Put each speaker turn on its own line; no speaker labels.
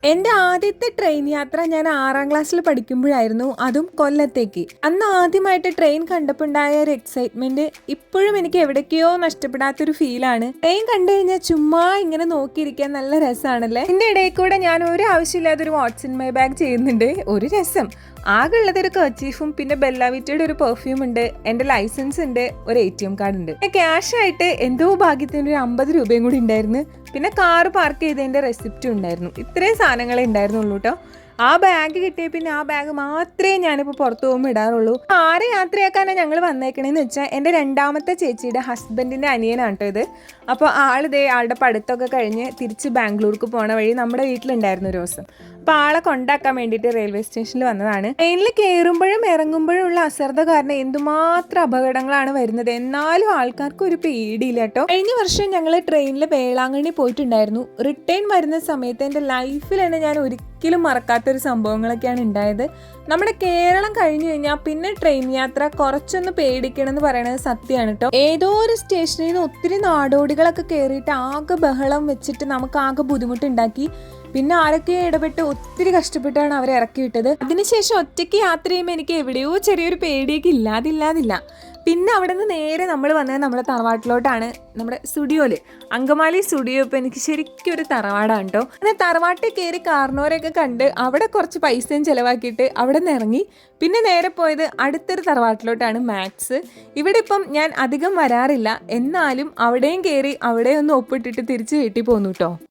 എൻ്റെ ആദ്യത്തെ ട്രെയിൻ യാത്ര ഞാൻ 6ാം ക്ലാസ്സിൽ പഠിക്കുമ്പോഴായിരുന്നു, അതും കൊല്ലത്തേക്ക്. അന്ന് ആദ്യമായിട്ട് ട്രെയിൻ കണ്ടപ്പോൾ ഉണ്ടായ ഒരു എക്സൈറ്റ്മെന്റ് ഇപ്പോഴും എനിക്ക് എവിടേക്കോ നഷ്ടപ്പെടാത്തൊരു ഫീലാണ്. ട്രെയിൻ കണ്ടു കഴിഞ്ഞാൽ ചുമ്മാ ഇങ്ങനെ നോക്കിയിരിക്കാൻ നല്ല രസമാണല്ലേ. ഇതിൻ്റെ ഇടയിൽ കൂടെ ഞാൻ ഒരു ആവശ്യമില്ലാതൊരു വാട്സ് ഇൻ മൈ ബാഗ് ചെയ്യുന്നുണ്ട്. ഒരു രസം. ആകെ ഉള്ളത് ഒരു കർച്ചീഫും പിന്നെ ബെല്ലാവിറ്റയുടെ ഒരു പെർഫ്യൂം ഉണ്ട്, എൻ്റെ ലൈസൻസ് ഉണ്ട്, ഒരു ATM കാർഡ് ഉണ്ട്. ക്യാഷ് ആയിട്ട് എന്തോ ഭാഗ്യത്തിന് ഒരു 50 രൂപയും കൂടി ഉണ്ടായിരുന്നു. പിന്നെ കാറ് പാർക്ക് ചെയ്തതിൻ്റെ റെസിപ്റ്റും ഉണ്ടായിരുന്നു. ഇത്രയും സാധനങ്ങളെ ഉണ്ടായിരുന്നുള്ളൂ കേട്ടോ. ആ ബാഗ് കിട്ടിയ പിന്നെ ആ ബാഗ് മാത്രമേ ഞാനിപ്പോൾ പുറത്തു പോകുമ്പോൾ ഇടാറുള്ളൂ. ആരെ യാത്രയാക്കാനാണ് ഞങ്ങൾ വന്നേക്കണേന്ന് വെച്ചാൽ എൻ്റെ രണ്ടാമത്തെ ചേച്ചിയുടെ ഹസ്ബൻഡിൻ്റെ അനിയനാണ് കേട്ടോ ഇത്. അപ്പോൾ ആളുടെ പഠിത്തമൊക്കെ കഴിഞ്ഞ് തിരിച്ച് ബാംഗ്ലൂർക്ക് പോണ വഴി നമ്മുടെ വീട്ടിലുണ്ടായിരുന്നു ഒരു ദിവസം. അപ്പോൾ ആളെ കൊണ്ടാക്കാൻ വേണ്ടിയിട്ട് റെയിൽവേ സ്റ്റേഷനിൽ വന്നതാണ്. ട്രെയിനിൽ കയറുമ്പോഴും ഇറങ്ങുമ്പോഴും ഉള്ള അശ്രദ്ധ കാരണം എന്തുമാത്രം അപകടങ്ങളാണ് വരുന്നത്. എന്നാലും ആൾക്കാർക്ക് ഒരു പേടിയില്ല കേട്ടോ. കഴിഞ്ഞ വർഷം ഞങ്ങൾ ട്രെയിനിൽ വേളാങ്കണ്ണി പോയിട്ടുണ്ടായിരുന്നു. റിട്ടേൺ വരുന്ന സമയത്ത് എൻ്റെ ലൈഫിൽ തന്നെ ഞാൻ ഒരിക്കലും മറക്കാത്തൊരു സംഭവങ്ങളൊക്കെയാണ് ഉണ്ടായത്. നമ്മുടെ കേരളം കഴിഞ്ഞു കഴിഞ്ഞാൽ പിന്നെ ട്രെയിൻ യാത്ര കുറച്ചൊന്ന് പേടിക്കണം എന്ന് പറയുന്നത് സത്യമാണ് കേട്ടോ. ഏതോ ഒരു സ്റ്റേഷനിൽ നിന്ന് ഒത്തിരി നാടോടികളൊക്കെ കയറിയിട്ട് ആകെ ബഹളം വെച്ചിട്ട് നമുക്ക് ആകെ ബുദ്ധിമുട്ടുണ്ടാക്കി. പിന്നെ ആരൊക്കെ ഇടപെട്ട് ഒത്തിരി കഷ്ടപ്പെട്ടാണ് അവരെ ഇറക്കി വിട്ടത്. അതിനുശേഷം ഒറ്റയ്ക്ക് യാത്ര ചെയ്യുമ്പോൾ എനിക്ക് എവിടെയോ ചെറിയൊരു പേടിയൊക്കെ ഇല്ലാതില്ല. പിന്നെ അവിടെ നിന്ന് നേരെ നമ്മൾ വന്നത് നമ്മുടെ തറവാട്ടിലോട്ടാണ്. നമ്മുടെ സ്റ്റുഡിയോയിൽ അങ്കമാലി സ്റ്റുഡിയോ ഇപ്പോൾ എനിക്ക് ശരിക്കും ഒരു തറവാടാണ് കേട്ടോ. അങ്ങനെ തറവാട്ടിൽ കയറി കാർണോരെയൊക്കെ കണ്ട് അവിടെ കുറച്ച് പൈസയും ചിലവാക്കിയിട്ട് അവിടെ നിന്ന് ഇറങ്ങി. പിന്നെ നേരെ പോയത് അടുത്തൊരു തറവാട്ടിലോട്ടാണ്, മാക്സ്. ഇവിടെ ഇപ്പം ഞാൻ അധികം വരാറില്ല, എന്നാലും അവിടെയും കയറി അവിടെ ഒന്ന് ഒപ്പിട്ടിട്ട് തിരിച്ച് വീട്ടിൽ പോന്നു കേട്ടോ.